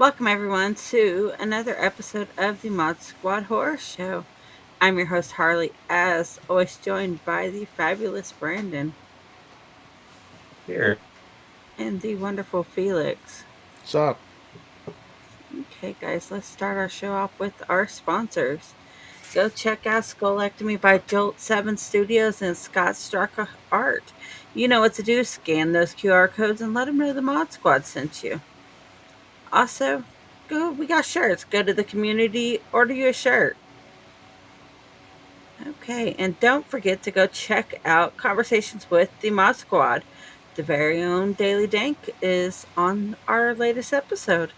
Welcome, everyone, to another episode of the Mod Squad Horror Show. I'm your host, Harley, as always, joined by the fabulous Brandon Here. and the wonderful Felix. What's up? Okay, guys, let's start our show off with our sponsors. Go check out Skullectomy by Jolt 7 Studios and Straka Art. You know what to do. Scan those QR codes and let them know the Mod Squad sent you. Also, we got shirts. Go to the community, order you a shirt. Okay, and don't forget to go check out Conversations with the Mod Squad. The very own Daily Dank is on our latest episode.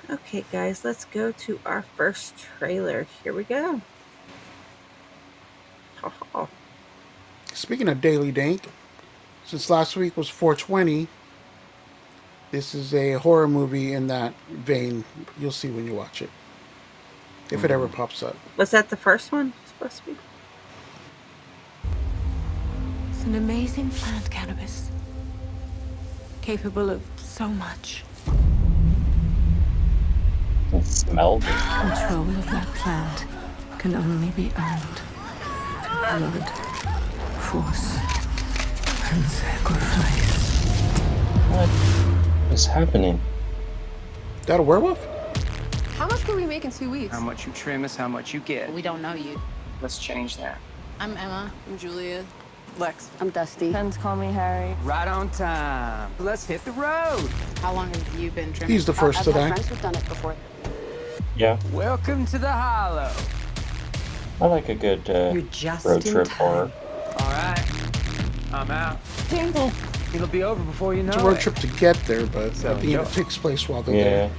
Okay, guys, let's go to our first trailer. Here we go. Speaking of Daily Dank, since last week was 420, this is a horror movie in that vein. You'll see when you watch it. If it ever pops up. Was that the first one supposed to be? It's an amazing plant, cannabis. Capable of so much. It smelled it. Control of that plant can only be earned through blood, force, and sacrifice. What is happening? That a werewolf? How much can we make in 2 weeks? How much you trim is how much you get. We don't know you. Let's change that. I'm Emma. I'm Julia. Lex. I'm Dusty. Friends call me Harry. Right on time. Let's hit the road. How long have you been trimming? He's the first to I've had die. friends who've done it before. Yeah, Welcome to the Hollow. I like a good You're just road in trip time. horror. All right. I'm out. It'll be over before you know It's a road it. trip to get there, but So, I think yo. it takes place while they're Yeah, there.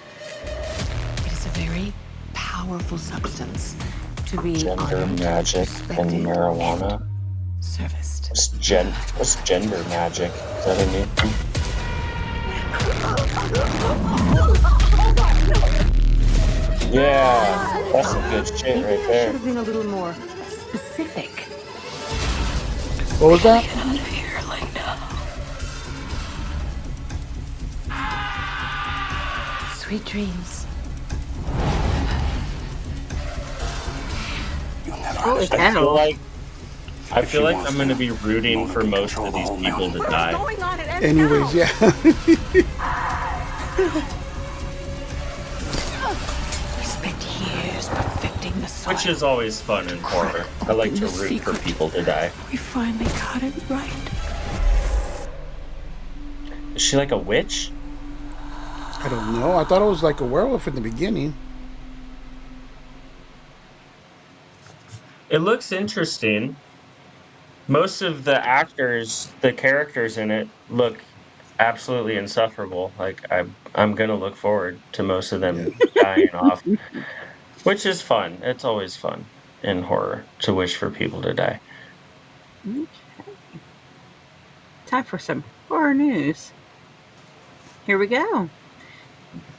It is a very powerful substance to be gender, honored, magic, and respected, marijuana. serviced. What's gender magic? Is that a new thing? Yeah, that's some good shit right Should there. have been a little more specific. What was that? Get out of here, Lena. Sweet dreams. Holy I feel cow. like I'm gonna be rooting for most of these people to die. Anyways, yeah. We spent years perfecting the soil. Which is always fun in horror. I like to root for people to die. We finally got it right. Is she like a witch? I don't know. I thought it was like a werewolf in the beginning. It looks interesting. Most of the characters in it look absolutely insufferable. Like I'm gonna look forward to most of them dying off, which is fun. It's always fun in horror to wish for people to die. Okay. Time for some horror news. Here we go.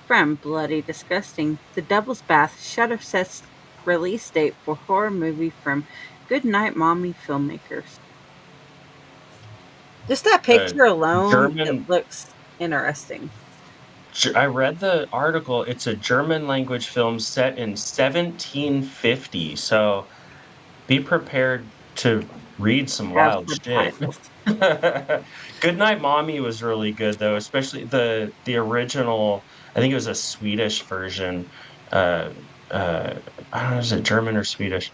From Bloody Disgusting, The Devil's Bath Shutter sets release date for horror movie from Goodnight Mommy filmmakers. Just that picture alone, German- it looks interesting. I read the article. It's a German language film set in 1750. So be prepared to read some wild shit. Goodnight Mommy was really good though, especially the original. I think it was a Swedish version. I don't know, is it German or Swedish?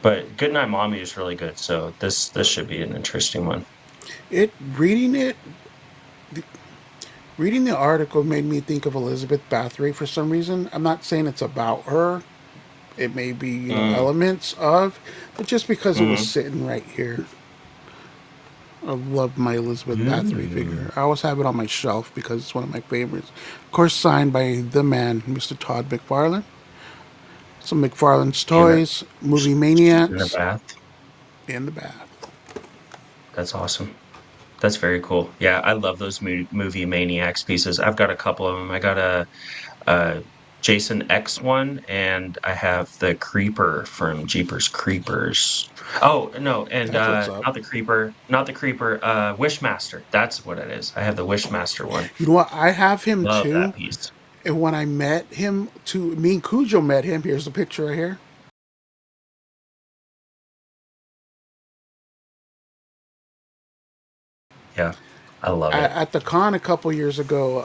But Goodnight Mommy is really good. So this should be an interesting one. Reading the article made me think of Elizabeth Bathory for some reason. I'm not saying it's about her. It may be elements of, but just because it was sitting right here. I love my Elizabeth Bathory figure. I always have it on my shelf because it's one of my favorites. Of course, signed by the man, Mr. Todd McFarlane. Some McFarlane's toys, movie Maniacs. In the bath. In the bath. That's awesome. That's very cool. Yeah, I love those movie Maniacs pieces. I've got a couple of them. I got a Jason X one, and I have the Creeper from Jeepers Creepers. Oh no, and That's what's up. not the Creeper, Wishmaster. That's what it is. I have the Wishmaster one. You know what? I have him Love too. that piece. And when I met him, to me and Cujo met him. Here's the picture right here. Yeah, I love it. At the con a couple years ago.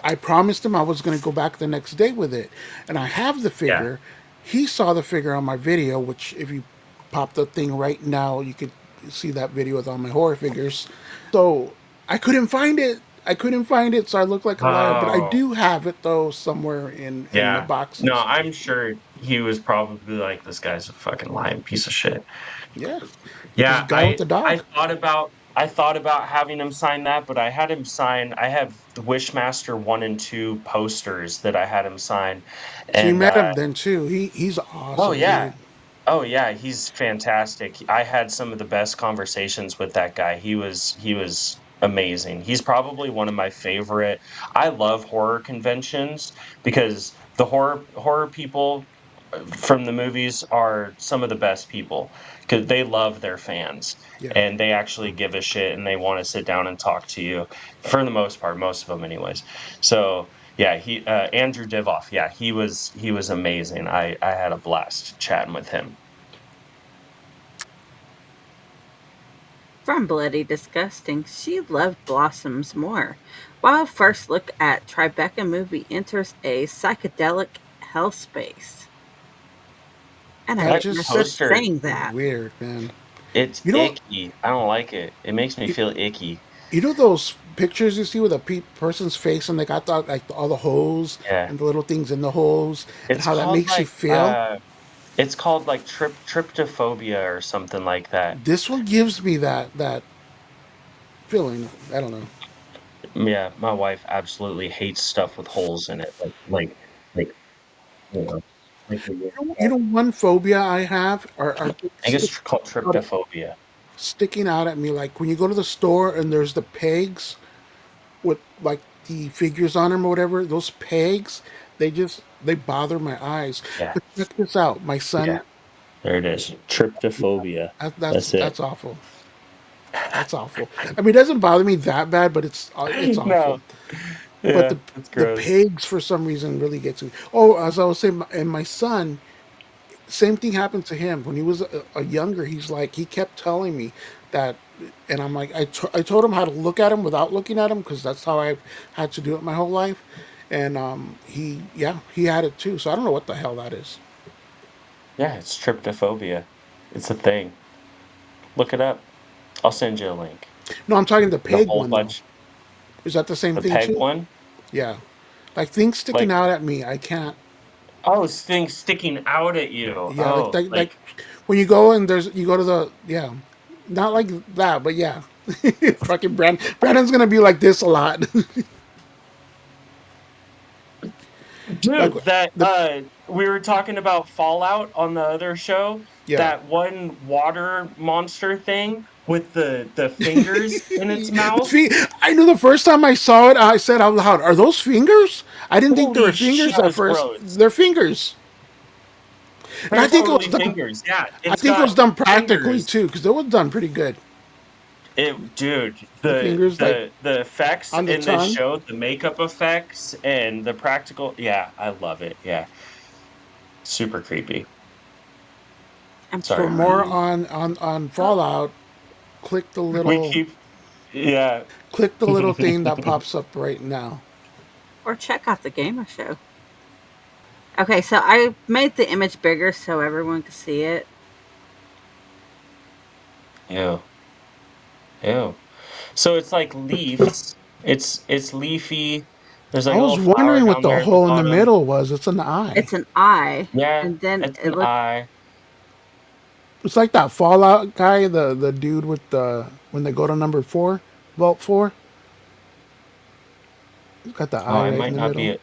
I promised him I was going to go back the next day with it, and I have the Yeah. figure. He saw the figure on my video, which if you pop the thing right now, you could see that video with all my horror figures. So I couldn't find it. I couldn't find it, so I look like a liar. But I Oh, do have it though somewhere in the yeah. No, boxes. I'm sure he was probably like, this guy's a fucking lying piece of shit. Yeah, this Yeah, guy with the dog. I thought about having him sign that, but I have the Wishmaster 1 and 2 posters that I had him sign, So you and, met him then too. He's oh, awesome, yeah. dude. Oh, yeah, he's fantastic. I had some of the best conversations with that guy. He was amazing. He's probably one of my favorite. I love horror conventions because the horror people from the movies are some of the best people because they love their fans Yeah. and they actually give a shit and they want to sit down and talk to you for the most part, most of them anyways. So yeah, he Andrew Divoff, yeah, he was amazing. I had a blast chatting with him. From Bloody Disgusting, she loved Blossoms more. While first look at Tribeca movie enters a psychedelic hellspace. And I That That didn't miss her just poster, saying that. weird, man. it's You know, icky. I don't like it. It makes me you, feel icky. you know those pictures you see with a person's face and they got the, like all the holes Yeah. and the little things in the holes and It's how that called makes you like feel. tryptophobia or something like that. This one gives me that feeling. I don't know. Yeah, my wife absolutely hates stuff with holes in it. Like you know, like You know one phobia I have are things I guess it's called tryptophobia. sticking out at me. Like when you go to the store and there's the pegs with like the figures on them or whatever. Those pegs, they bother my eyes. Yeah, But check this out. My yeah. son, There it is. Tryptophobia. That's it. that's awful. That's awful. I mean, it doesn't bother me that bad, but it's awful. No. But Yeah, it's the gross. pigs for some reason really get to me. Oh, as I was saying, and my son, same thing happened to him when he was a younger. He's like he kept telling me that, and I'm like I told him how to look at him without looking at him because that's how I've had to do it my whole life. And he had it too. So I don't know what the hell that is. Yeah, it's tryptophobia. It's a thing. Look it up. I'll send you a link. No, I'm talking the The pig whole one though. bunch. Is that the same The thing peg too? one. Yeah, like things sticking Like, out at me. I can't. oh, things sticking out at you. Yeah, Oh, like when you go and you go to the yeah, not like that, but yeah. Fucking Brandon's gonna be like this a lot. Like dude, that the we were talking about Fallout on the other show. yeah. That one water monster thing with the fingers in its mouth. I knew the first time I saw it, I said out loud, "Are those fingers?" I didn't think they were Holy shit, fingers that at was first. gross. They're fingers, and They're totally fingers. Yeah, I it's think it was got done practically fingers. too, because it was done pretty good. Dude, The fingers like the effects on the in this tongue. show, the makeup effects and the practical, yeah, I love it. Yeah, super creepy. I'm For Sorry, more telling you. on Oh, Fallout, click the we little keep, yeah. thing that pops up right now. or check out the gamer show. Okay, so I made the image bigger so everyone could see it. Ew, ew. So it's like leaves. It's leafy. There's I like a was little flower wondering what down the there at the hole in the bottom. middle was. It's an eye. It's an eye, Yeah, and then it's it an looks. eye. It's like that Fallout guy, the dude with the when they go to number 4, Vault 4. He's got the Oh, eye right in the middle.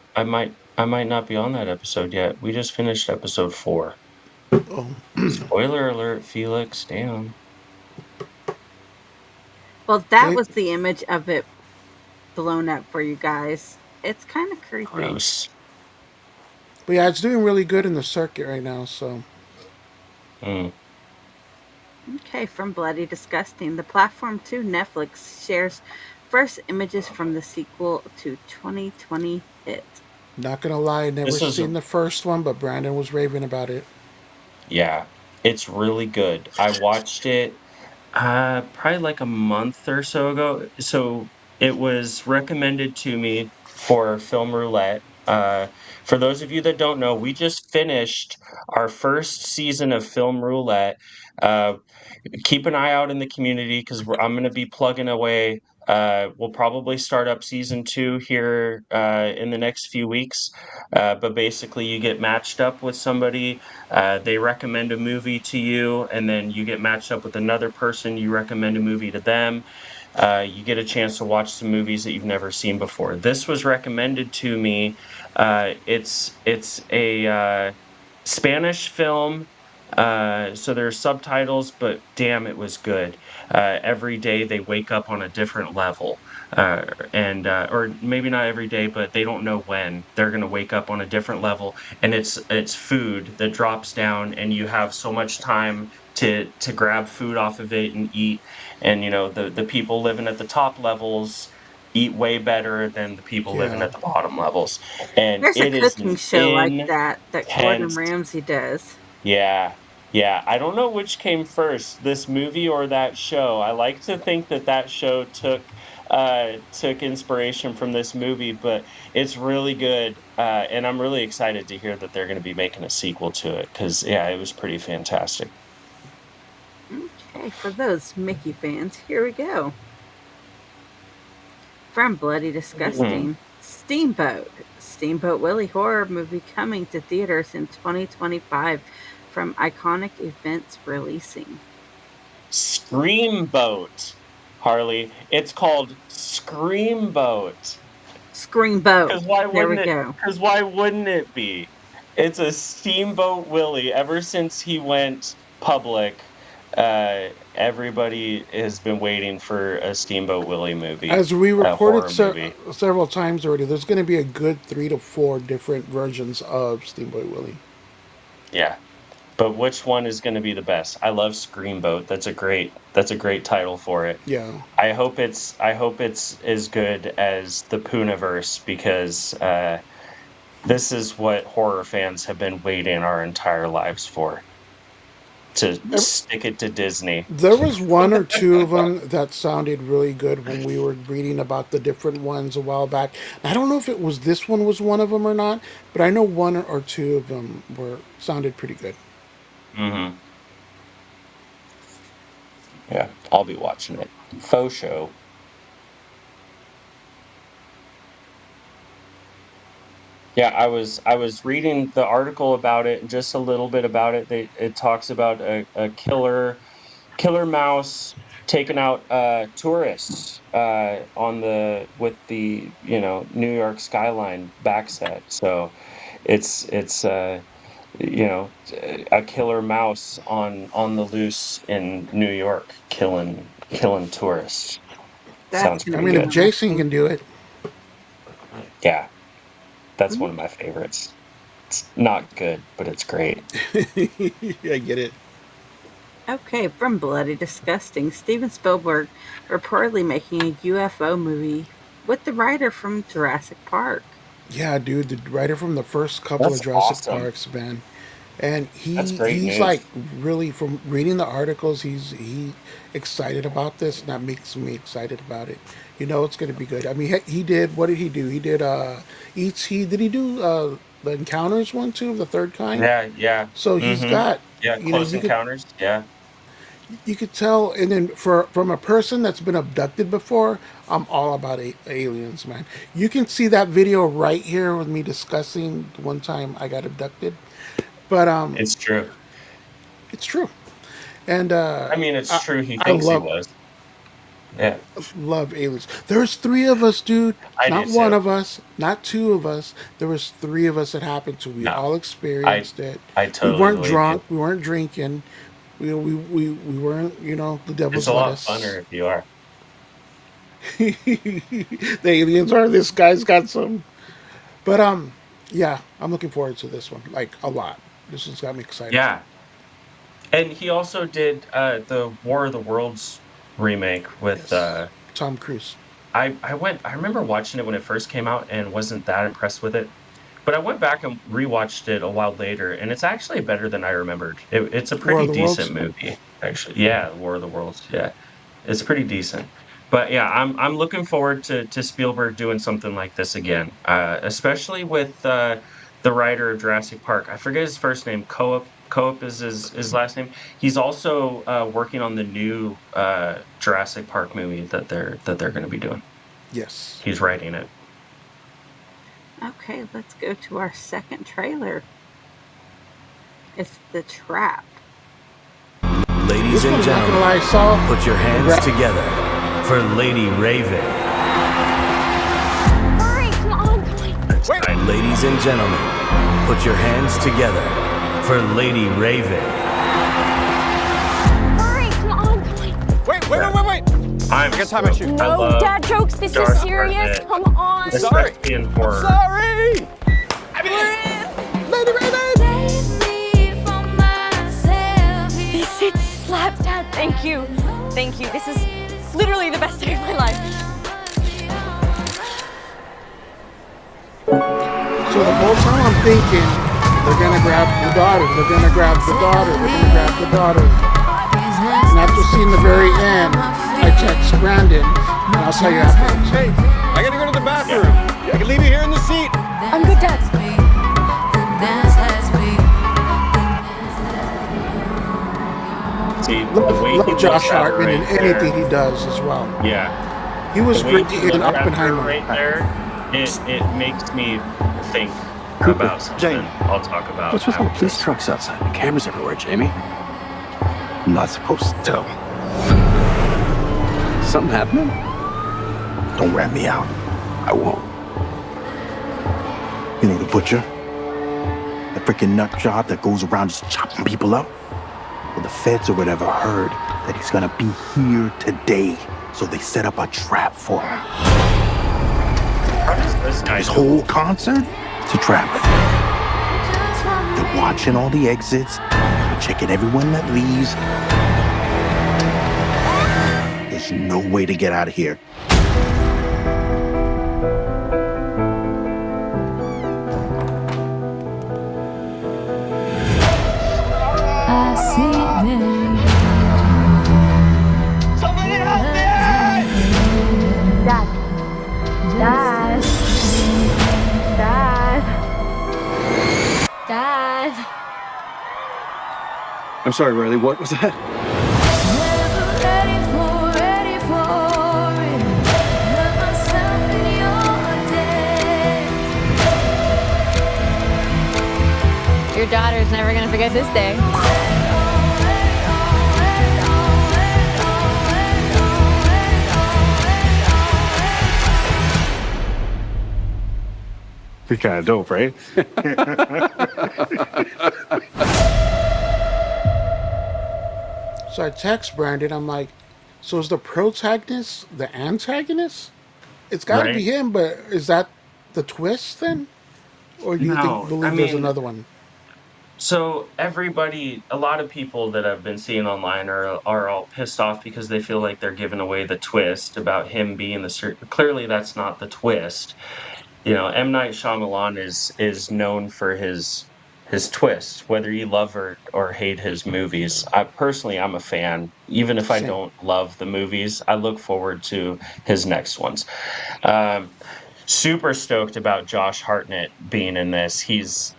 I might not be on that episode yet. We just finished episode 4. Oh, Spoiler alert, Felix. Damn. Well, that they, was the image of it blown up for you guys. It's kind of creepy. Gross. but yeah, it's doing really good in the circuit right now. So Mm. Okay, from Bloody Disgusting, the platform to Netflix shares first images from the sequel to 2020 it. Not gonna lie, never This was seen the first one, but Brandon was raving about it. yeah, it's really good. I watched it probably like a month or so ago. So it was recommended to me for Film Roulette. For those of you that don't know, we just finished our first season of Film Roulette. Uh, Keep an eye out in the community because I'm going to be plugging away. We'll probably start up season 2 here in the next few weeks. But basically, you get matched up with somebody. They recommend a movie to you, and then you get matched up with another person. You recommend a movie to them. You get a chance to watch some movies that you've never seen before. This was recommended to me. It's a Spanish film, so there's subtitles, but damn, it was good. Every day they wake up on a different level, and or maybe not every day, but they don't know when they're gonna wake up on a different level, and it's food that drops down, and you have so much time to grab food off of it and eat, and the people living at the top levels eat way better than the people living Yeah. at the bottom levels, and There's a it is cooking an show like that that Gordon intense. Ramsay does. Yeah. Yeah, I don't know which came first, this movie or that show. I like to think that that show took inspiration from this movie, but it's really good, and I'm really excited to hear that they're gonna be making a sequel to it because yeah, it was pretty fantastic. Okay, for those Mickey fans, here we go. From Bloody Mhm. Disgusting, Steamboat. Steamboat Willie horror movie coming to theaters in 2025 from Iconic Events Releasing. Screamboat, Harley. It's called Screamboat. Screamboat. 'Cause why There we wouldn't it? go. Because why wouldn't it be? It's a Steamboat Willie. Ever since he went public, everybody has been waiting for a Steamboat Willie movie, As we a reported horror movie. several times already, there's going to be a good 3 to 4 different versions of Steamboat Willie. Yeah. But which one is gonna be the best? I love Screamboat. That's a great title for it. Yeah. I hope it's as good as the Poonaverse because, this is what horror fans have been waiting our entire lives for, to stick it to Disney. There was 1 or 2 of them that sounded really good when we were reading about the different ones a while back. I don't know if it was this one was one of them or not, but I know 1 or 2 of them were sounded pretty good. Mhm. Yeah, I'll be watching it. Faux show. Yeah, I was reading the article about it, and just a little bit about it. It talks about a killer mouse taking out tourists on the with the New York skyline backset. So it's a killer mouse on the loose in New York, killing tourists. That's Sounds going I to pretty mean, be if good. Jason interesting. can do it, Yeah, that's Mhm. one of my favorites. It's not good, but it's great. I get it. Okay, from Bloody Disgusting, Steven Spielberg reportedly making a UFO movie with the writer from Jurassic Park. Yeah, dude, the writer from the first couple of That's Jurassic awesome. Parks, man. And That's he great he's news. like really from reading the articles, he excited about this, and that makes me excited about it. You know, it's gonna be good. I mean, he did what did he do? He did eats. He did he do the Encounters one too, the third kind. Yeah, yeah. So he's Mhm. got Yeah, you know Close Encounters. Yeah. you could tell, and then for from a person that's been abducted before, I'm all about aliens, man. You can see that video right here with me discussing the one time I got abducted, but It's true. it's true, and I mean, it's true he I thinks he love was. Yeah, love aliens. There's 3 of us, dude. I do Not one too. of us, not 2 of us. There was 3 of us that happened to. We No, all I experienced it. I We totally weren't believe you. drunk. We weren't drinking. We weren't. You know, the It's devil's a lot lettuce. funner if you are. The aliens are. This guy's got some. But yeah, I'm looking forward to this one like a lot. This one's got me excited. Yeah, and he also did, the War of the Worlds remake with, Yes, Tom Cruise. I remember watching it when it first came out and wasn't that impressed with it. But I went back and rewatched it a while later, and it's actually better than I remembered. It's a War of pretty the decent Worlds. movie, actually. Yeah, War of the Worlds. Yeah, it's pretty decent. But yeah, I'm looking forward to Spielberg doing something like this again, especially with the writer of Jurassic Park. I forget his first name. Coop is his last name. He's also working on the new Jurassic Park movie that they're going to be doing. Yes. He's writing it. Okay, let's go to our second trailer. It's The Trap. Ladies This and one, not gonna gentlemen, lie, I saw. put your hands together for Lady Raven. Hurry, come on, come on. Wait. Ladies and gentlemen, put your hands together for Lady Raven. Hurry, come on, come on. Wait. I got time to shoot. I No, love dad jokes, this Josh is serious. Hartnett, Come on. especially in horror. Sorry! Lady Raven! This is slap, dad. Thank you. Thank you. This is literally the best day of my life. So the whole time I'm thinking, they're gonna grab the daughter, they're gonna grab the daughter, they're gonna grab the daughter. And after seeing the very end, I text Brandon, and I'll tell you after. Hey, I gotta go to the bathroom. I can leave you here in the seat. I'm good, dad. See, the way he Love looks Josh at her Hartnett in right there. anything he does as well. Yeah, He was the way great he in looks at her Oppenheimer. right there, it makes me think about something Jane, I'll talk about. what's with all the after police this. trucks outside and cameras everywhere, Jamie? I'm not supposed to tell. Something happening? Don't rat me out. I won't. You know the butcher? The freaking nut job that goes around just chopping people up? Well, the feds or whatever heard that he's gonna be here today, so they set up a trap for him. How does this guy His do whole concert is a trap. They're watching all the exits, checking everyone that leaves. There's no way to get out of here. Dad. I'm sorry, Riley, what was that? Your daughter's never gonna forget this day. Be kind of dope, right? So I text Brandon, I'm like, so is the protagonist the antagonist? It's gotta be right? him, but is that the twist then? Or do you think No, I believe there's mean, another one? so everybody, a lot of people that I've been seeing online are all pissed off because they feel like they're giving away the twist about him being clearly that's not the twist. You know, M. Night Shyamalan is known for his twists, whether you love or hate his movies. I'm a fan. Even if I Same. don't love the movies, I look forward to his next ones. Um, Super stoked about Josh Hartnett being in this. He's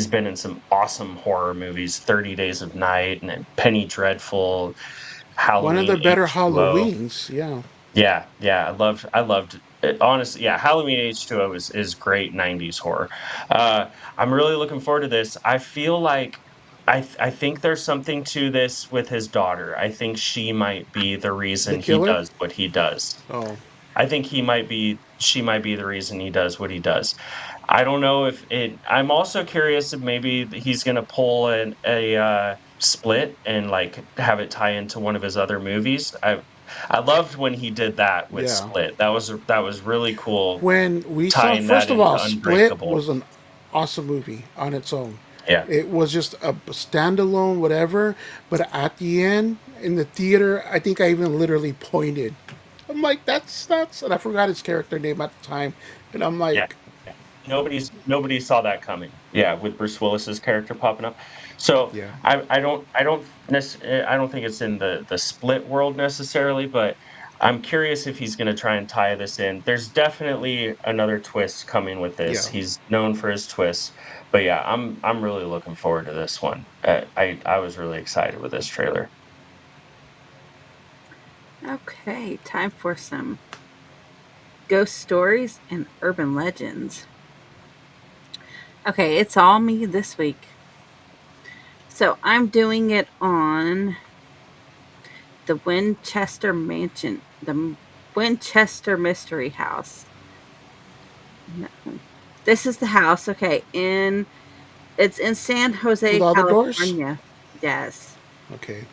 been in some awesome horror movies, 30 Days of Night and Penny Dreadful, One of the Halloween better H2O. Halloweens, yeah. Yeah, I loved it, honestly, yeah, Halloween H2O is great 90s horror. Uh, I'm really looking forward to this. I feel like I think there's something to this with his daughter. I think she might be the The reason he killer? does what he does. Oh. I think she might be the reason he does what he does. I don't know if it I'm also curious if maybe he's gonna pull Split and, like, have it tie into one of his other movies. I loved when he did that with Yeah. Split. That was really cool, When we saw, tying that first of into all, Split Unbreakable. was an awesome movie on its own. Yeah. It was just a standalone, whatever. But at the end, in the theater, I think I even literally pointed I'm like, that's nuts. And I forgot his character name at the time. And I'm Yeah. like, Nobody saw that coming. Yeah, with Bruce Willis's character popping up. So yeah, I don't think it's in the split world necessarily, but I'm curious if he's going to try and tie this in. There's definitely another twist coming with this. yeah. He's known for his twists, but yeah, I'm really looking forward to this one. I was really excited with this trailer. Okay, time for some ghost stories and urban legends. Okay, it's all me this week. So I'm doing it on the Winchester Mansion, the Winchester Mystery House. No. This is the house, okay, it's in San With Jose, all the doors? California. Yes. Okay.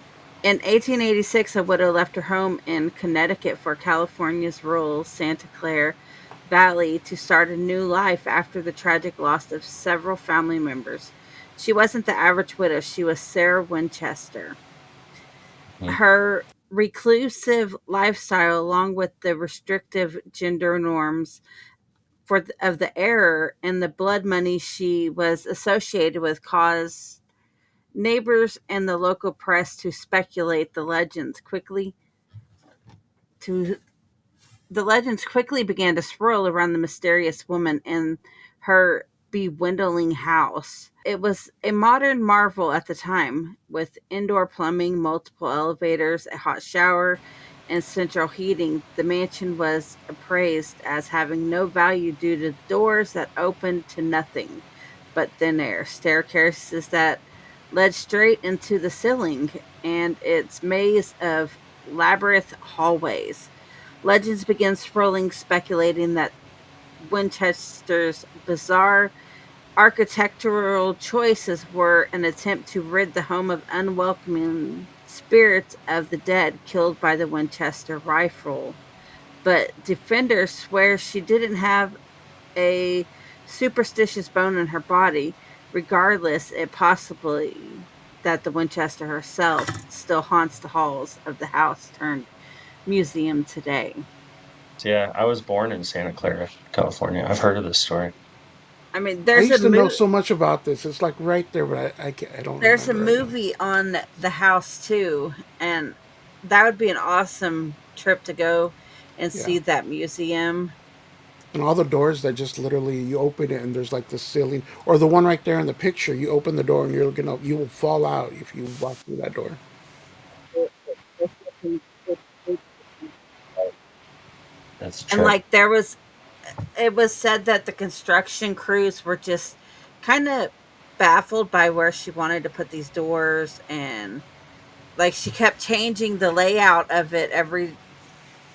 In 1886, a widow left her home in Connecticut for California's rural Santa Clara Valley to start a new life after the tragic loss of several family members. She wasn't the average widow, she was Sarah Winchester. Mm. Her reclusive lifestyle, along with the restrictive gender norms of the era and the blood money she was associated with, caused neighbors and the local press to speculate to the legends quickly began to swirl around the mysterious woman and her bewildering house. It was a modern marvel at the time, with indoor plumbing, multiple elevators, a hot shower, and central heating. The mansion was appraised as having no value due to doors that opened to nothing but thin air, staircases that led straight into the ceiling, and its maze of labyrinth hallways. Legends began swirling, speculating that Winchester's bizarre architectural choices were an attempt to rid the home of unwelcoming spirits of the dead killed by the Winchester rifle. But defenders swear she didn't have a superstitious bone in her body. Regardless, it possibly that the Winchester herself still haunts the halls of the house turned museum today. Yeah, I was born in Santa Clara, California. I've heard of this story. I mean, I used to know so much about this. It's like right there, but I don't there's a remember right now. movie on the house too, and that would be an awesome trip to go and Yeah. see that museum. And all the doors that just literally you open it and there's like the ceiling, or the one right there in the picture. You open the door and you're gonna you will fall out if you walk through that door. That's a And trip. like it was said that the construction crews were just kind of baffled by where she wanted to put these doors, and like she kept changing the layout of it every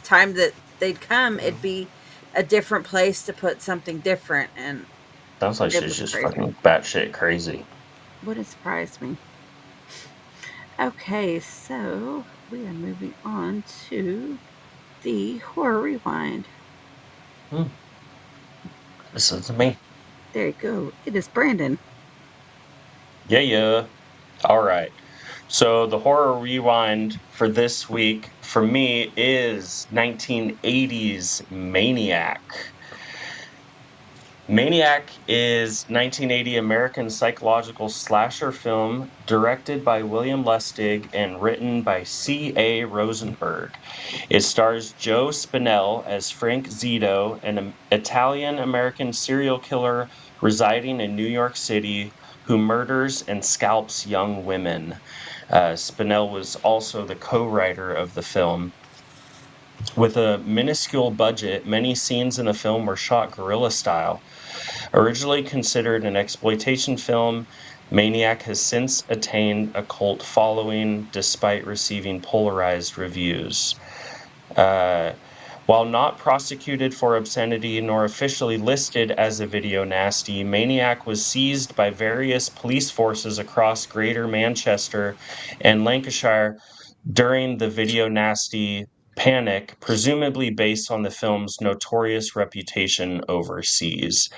time that they'd come. Yeah. It'd be a different place to put something different, and Sounds like it she's was just crazy. fucking batshit crazy. Wouldn't surprise me. Okay, so we are moving on to the horror rewind. Hmm. Listen to me. There you go. It is Brandon. Yeah, yeah. All right. So the horror rewind for this week for me is 1980s Maniac. Maniac is 1980 American psychological slasher film directed by William Lustig and written by C.A. Rosenberg. It stars Joe Spinell as Frank Zito, an Italian-American serial killer residing in New York City who murders and scalps young women. Spinell was also the co-writer of the film. With a minuscule budget, many scenes in the film were shot guerrilla style. Originally considered an exploitation film, Maniac has since attained a cult following despite receiving polarized reviews. Uh, while not prosecuted for obscenity nor officially listed as a video nasty, Maniac was seized by various police forces across Greater Manchester and Lancashire during the video nasty panic, presumably based on the film's notorious reputation overseas.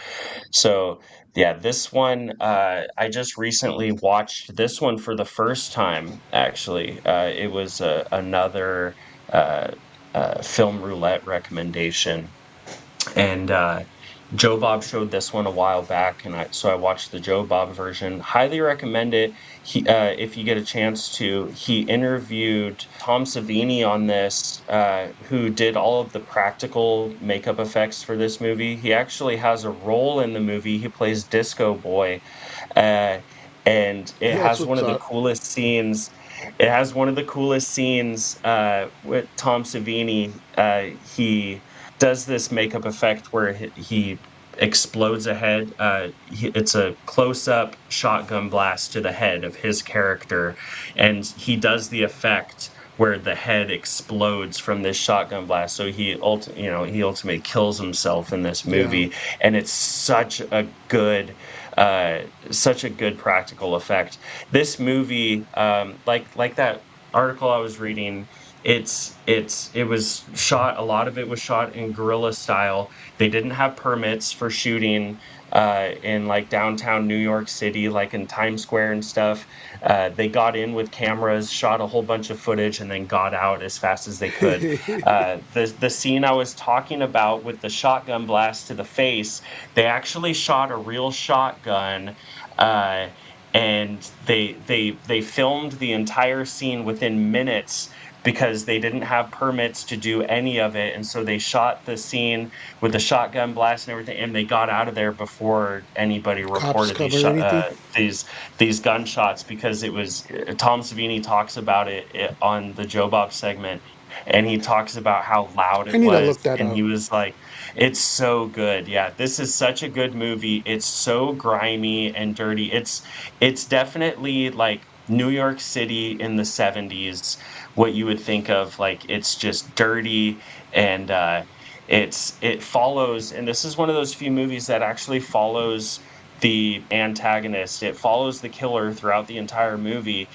So, yeah, this one, I just recently watched this one for the first time, actually. It was another. Uh, film roulette recommendation, and Joe Bob showed this one a while back, and so I watched the Joe Bob version. Highly recommend it. If you get a chance to, he interviewed Tom Savini on this, who did all of the practical makeup effects for this movie. He actually has a role in the movie. He plays Disco Boy, uh, and it That's has one what's of the up. coolest scenes. It has one of the coolest scenes with Tom Savini. He does this makeup effect where he explodes a head. It's a close-up shotgun blast to the head of his character, and he does the effect where the head explodes from this shotgun blast. So he ultimately kills himself in this Yeah. movie, and it's uh, such a good practical effect. This movie, like that article I was reading, it was shot, a lot of it was shot in guerrilla style. They didn't have permits for shooting in like downtown New York City, like in Times Square and stuff. They got in with cameras, shot a whole bunch of footage, and then got out as fast as they could. The scene I was talking about with the shotgun blast to the face, they actually shot a real shotgun, uh, and they filmed the entire scene within minutes because they didn't have permits to do any of it, and so they shot the scene with the shotgun blast and everything, and they got out of there before anybody Cops reported come or anything. these gunshots, because it was Tom Savini talks about it on the Joe Bob segment, and he talks about how loud I it need to was, look that and up. he was like, "It's so good, yeah. This is such a good movie. It's so grimy and dirty. It's definitely like New York City in the 70s, what you would think of, like it's just dirty, and it follows, and this is one of those few movies that actually follows the antagonist. It follows the killer throughout the entire movie,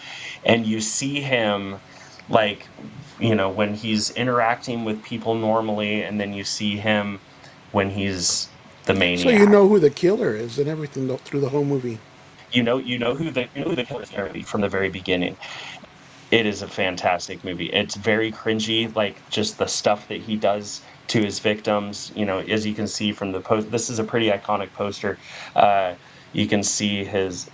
and you see him, like, when he's interacting with people normally, and then you see him when he's the So you maniac. know who the killer is and everything through the whole movie. You know who the killer is from the very beginning. It is a fantastic movie. It's very cringy, like just the stuff that he does to his victims. As you can see from the post, this is a pretty iconic poster. Uh, you can see his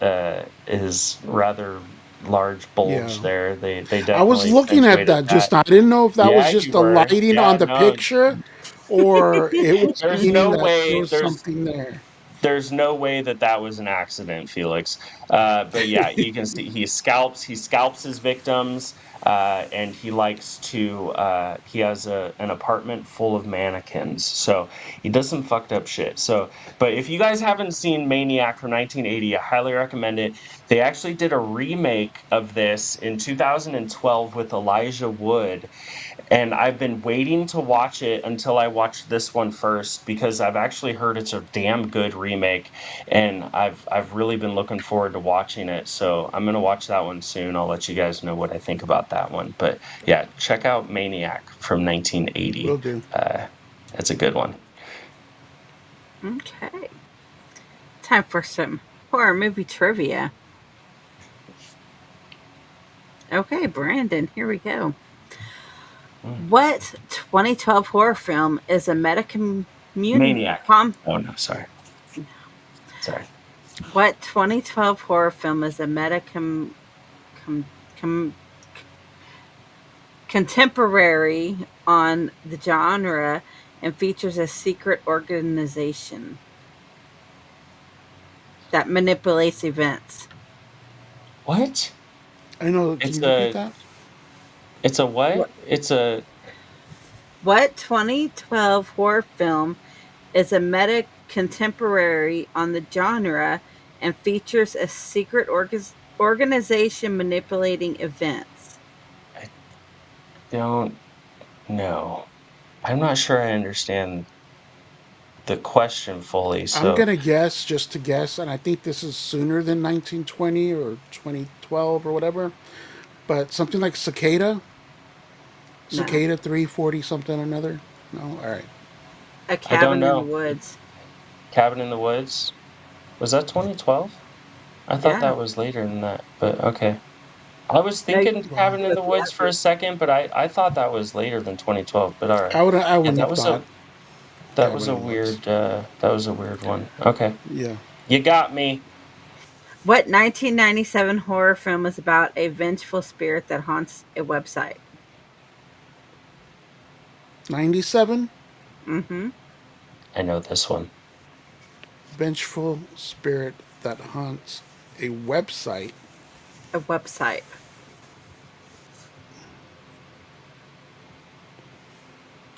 rather large bulge Yeah. there. They I was definitely looking at accentuated that that. just now. I didn't know if that was Yeah, just you the were. lighting Yeah, on the no, picture or it was there's meaning no that there way. was something there. There's no way that that was an accident, Felix. But yeah, you can see he scalps his victims, and he likes to. He has an apartment full of mannequins, so he does some fucked up shit. So, but if you guys haven't seen Maniac from 1980, I highly recommend it. They actually did a remake of this in 2012 with Elijah Wood, and I've been waiting to watch it until I watched this one first, because I've actually heard it's a damn good remake, and I've really been looking forward to watching it. So I'm gonna watch that one soon. I'll let you guys know what I think about that one. But yeah, check out Maniac from 1980. Will do. It's a good one. Okay. Time for some horror movie trivia. Okay, Brandon, here we go. Mm. What 2012 horror film is a Maniac. com- Oh no, sorry, sorry. what 2012 horror film is a metacom com, com, contemporary on the genre and features a secret organization that manipulates events? What? I know. Can It's you repeat a that? it's a what? What It's a what 2012 horror film is a meta contemporary on the genre and features a secret organization manipulating events? I don't know. I'm not sure I understand the question fully. I'm So gonna guess just to guess, and I think this is sooner than 1920 or 2012 or whatever. But something like No. Cicada 340 something or another. No, all right. A I don't Cabin in the know. Woods. Cabin in the Woods? Was that 2012? I thought Yeah. that was later than that, but okay. I was No, you thinking Wow. Cabin in with the Woods for a Levy. second, but I thought that was later than 2012, but all right. I Yeah, wouldn't have thought that was Cabin a in the Woods. weird one. Okay. Yeah. You got me. What 1997 horror film is about a vengeful spirit that haunts a website? 97. Mm-hmm. I know this one. Vengeful spirit that haunts a website. A website.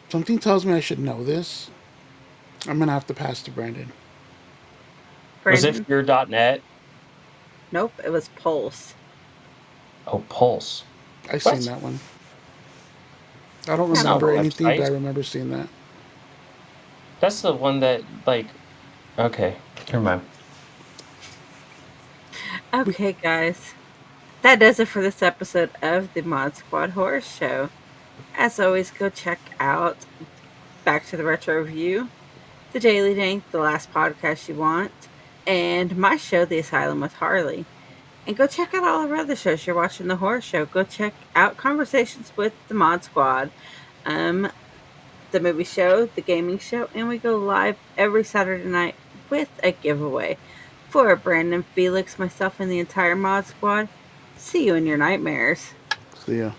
Something tells me I should know this. I'm gonna have to pass to Brandon. Was it Brandon? Fear.net? Nope, it was Pulse. Oh, Pulse. I seen What? that one. I don't That's not a remember anything, but website. I remember seeing that. That's the one that, like, okay, never mind. We Okay, guys. That does it for this episode of the Mod Squad Horror Show. As always, go check out Back to the Retro Review, the Daily Dank, the last podcast you want, and my show, The Asylum with Harley. And go check out all our other shows. You're watching the horror show. Go check out Conversations with the Mod Squad, um, the movie show, the gaming show, and we go live every Saturday night with a giveaway. For Brandon, Felix, myself, and the entire Mod Squad, see you in your nightmares. see ya.